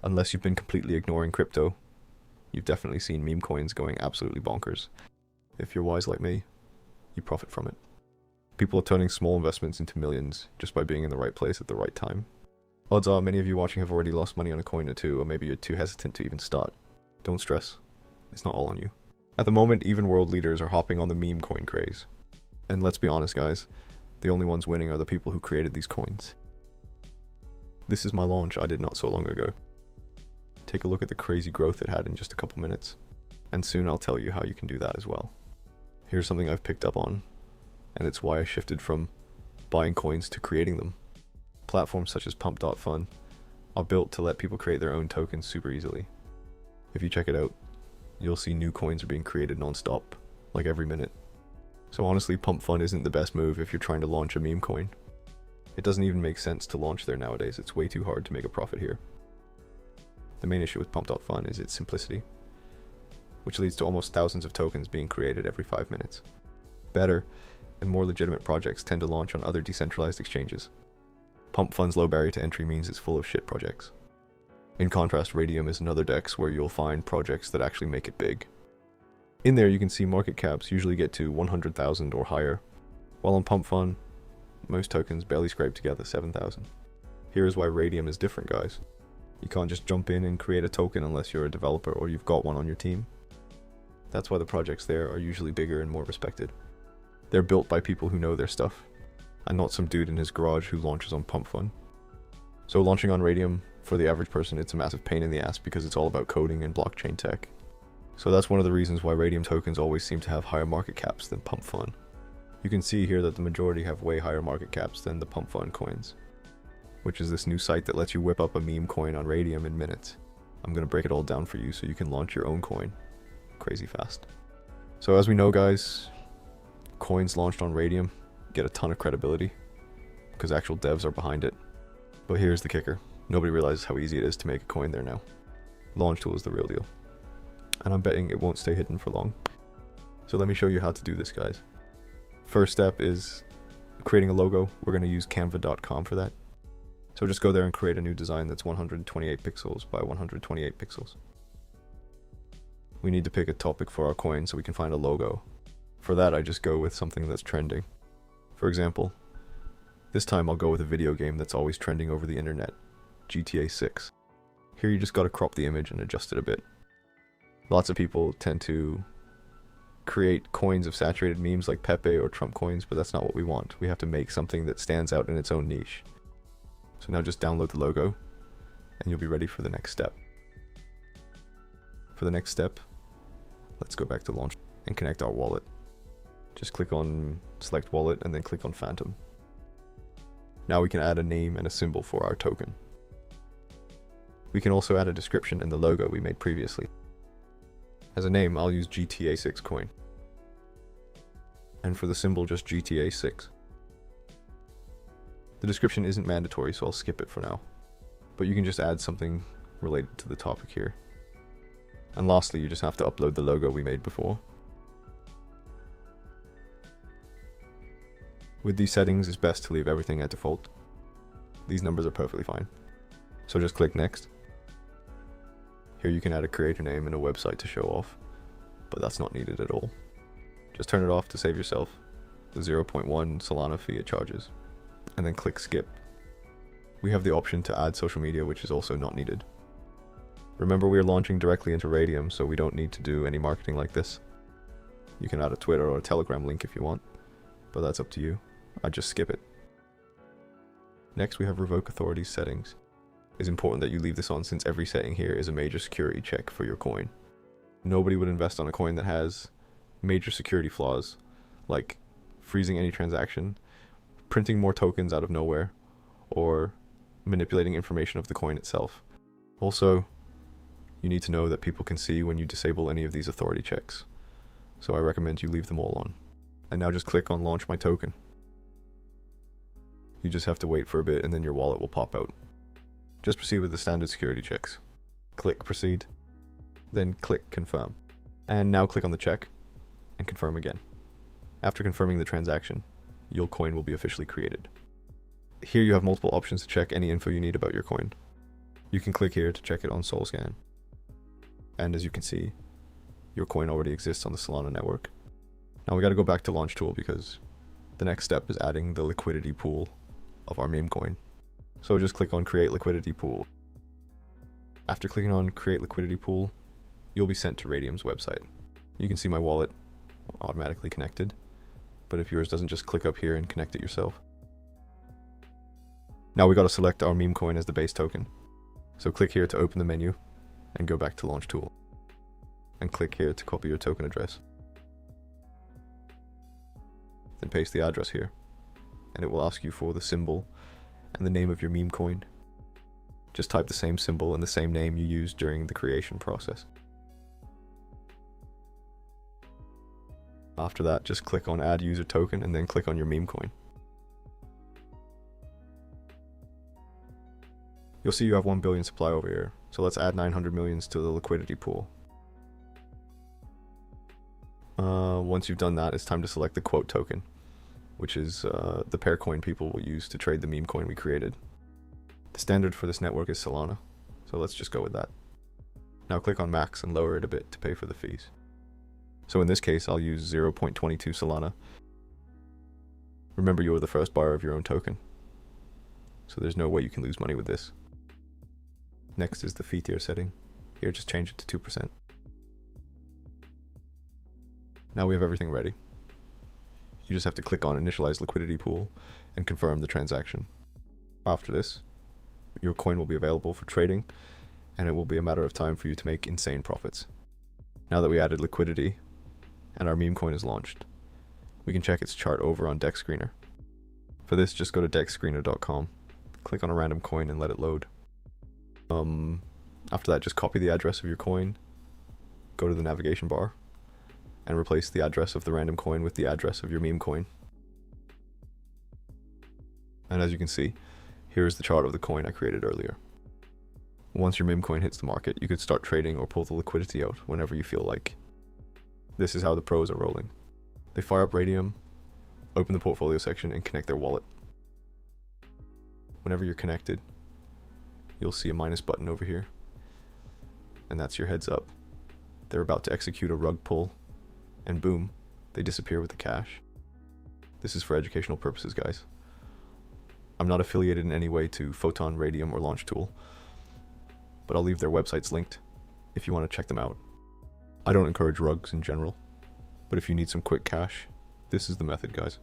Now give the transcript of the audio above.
Unless you've been completely ignoring crypto, you've definitely seen meme coins going absolutely bonkers. If you're wise like me, you profit from it. People are turning small investments into millions just by being in the right place at the right time. Odds are many of you watching have already lost money on a coin or two, or maybe you're too hesitant to even start. Don't stress. It's not all on you. At the moment, even world leaders are hopping on the meme coin craze. And let's be honest, guys, the only ones winning are the people who created these coins. This is my launch I did not so long ago. Take a look at the crazy growth it had in just a couple minutes. And soon I'll tell you how you can do that as well. Here's something I've picked up on, and it's why I shifted from buying coins to creating them. Platforms such as pump.fun are built to let people create their own tokens super easily. If you check it out, you'll see new coins are being created non-stop, like every minute. So honestly, Pump Fun isn't the best move if you're trying to launch a meme coin. It doesn't even make sense to launch there nowadays. It's way too hard to make a profit here. The main issue with Pump.fun is its simplicity, which leads to almost thousands of tokens being created every 5 minutes. Better and more legitimate projects tend to launch on other decentralized exchanges. Pump Fun's low barrier to entry means it's full of shit projects. In contrast, Radium is another DEX where you'll find projects that actually make it big. In there you can see market caps usually get to 100,000 or higher, while on Pump Fun, most tokens barely scrape together 7,000. Here is why Radium is different, guys. You can't just jump in and create a token unless you're a developer or you've got one on your team. That's why the projects there are usually bigger and more respected. They're built by people who know their stuff, and not some dude in his garage who launches on Pump Fun. So launching on Radium, for the average person, it's a massive pain in the ass because it's all about coding and blockchain tech. So that's one of the reasons why Radium tokens always seem to have higher market caps than Pump Fun. You can see here that the majority have way higher market caps than the Pump Fun coins, which is this new site that lets you whip up a meme coin on Radium in minutes. I'm going to break it all down for you so you can launch your own coin crazy fast. So as we know, guys, coins launched on Radium get a ton of credibility because actual devs are behind it. But here's the kicker. Nobody realizes how easy it is to make a coin there now. Launchtool is the real deal. And I'm betting it won't stay hidden for long. So let me show you how to do this, guys. First step is creating a logo. We're going to use canva.com for that. So just go there and create a new design that's 128 pixels by 128 pixels. We need to pick a topic for our coin so we can find a logo. For that, I just go with something that's trending. For example, this time I'll go with a video game that's always trending over the internet, GTA 6. Here you just gotta crop the image and adjust it a bit. Lots of people tend to create coins of saturated memes like Pepe or Trump coins, but that's not what we want. We have to make something that stands out in its own niche. So now just download the logo, and you'll be ready for the next step. For the next step, let's go back to launch and connect our wallet. Just click on select wallet and then click on Phantom. Now we can add a name and a symbol for our token. We can also add a description in the logo we made previously. As a name, I'll use GTA 6 coin. And for the symbol, just GTA 6. The description isn't mandatory, so I'll skip it for now. But you can just add something related to the topic here. And lastly, you just have to upload the logo we made before. With these settings, it's best to leave everything at default. These numbers are perfectly fine. So just click next. Here you can add a creator name and a website to show off, but that's not needed at all. Just turn it off to save yourself the 0.1 Solana fee it charges, and then click skip. We have the option to add social media, which is also not needed. Remember, we are launching directly into Radium, so we don't need to do any marketing like this. You can add a Twitter or a Telegram link if you want, but that's up to you. I'd just skip it. Next, we have revoke authority settings. It's important that you leave this on since every setting here is a major security check for your coin. Nobody would invest on a coin that has major security flaws, like freezing any transaction, printing more tokens out of nowhere, or manipulating information of the coin itself. Also, you need to know that people can see when you disable any of these authority checks, so I recommend you leave them all on. And now just click on launch my token. You just have to wait for a bit and then your wallet will pop out. Just proceed with the standard security checks. Click proceed, then click confirm. And now click on the check and confirm again. After confirming the transaction, your coin will be officially created. Here you have multiple options to check any info you need about your coin. You can click here to check it on SolScan. And as you can see, your coin already exists on the Solana network. Now we got to go back to launch tool because the next step is adding the liquidity pool of our memecoin. So just click on create liquidity pool. After clicking on create liquidity pool, you'll be sent to Radium's website. You can see my wallet automatically connected, but if yours doesn't, just click up here and connect it yourself. Now we got to select our memecoin as the base token. So click here to open the menu and go back to launch tool. And click here to copy your token address. Then paste the address here, and it will ask you for the symbol and the name of your memecoin. Just type the same symbol and the same name you used during the creation process. After that, just click on add user token and then click on your memecoin. You'll see you have 1 billion supply over here, so let's add 900 millions to the liquidity pool. Once you've done that, it's time to select the quote token, which is the pair coin people will use to trade the meme coin we created. The standard for this network is Solana, so let's just go with that. Now click on max and lower it a bit to pay for the fees. So in this case, I'll use 0.22 Solana. Remember, you're the first buyer of your own token, so there's no way you can lose money with this. Next is the fee tier setting. Here, just change it to 2%. Now we have everything ready. You just have to click on initialize liquidity pool and confirm the transaction. After this, your coin will be available for trading, and it will be a matter of time for you to make insane profits. Now that we added liquidity and our meme coin is launched, we can check its chart over on Dex Screener. For this, just go to dexscreener.com, click on a random coin and let it load. After that, just copy the address of your coin, go to the navigation bar, and replace the address of the random coin with the address of your meme coin. And as you can see, here is the chart of the coin I created earlier. Once your meme coin hits the market, you could start trading or pull the liquidity out whenever you feel like. This is how the pros are rolling. They fire up Radium, open the portfolio section, and connect their wallet. Whenever you're connected, you'll see a minus button over here, and that's your heads up. They're about to execute a rug pull, and boom, they disappear with the cash. This is for educational purposes, guys. I'm not affiliated in any way to Photon, Radium, or Launchtool, but I'll leave their websites linked if you want to check them out. I don't encourage rugs in general, but if you need some quick cash, this is the method, guys.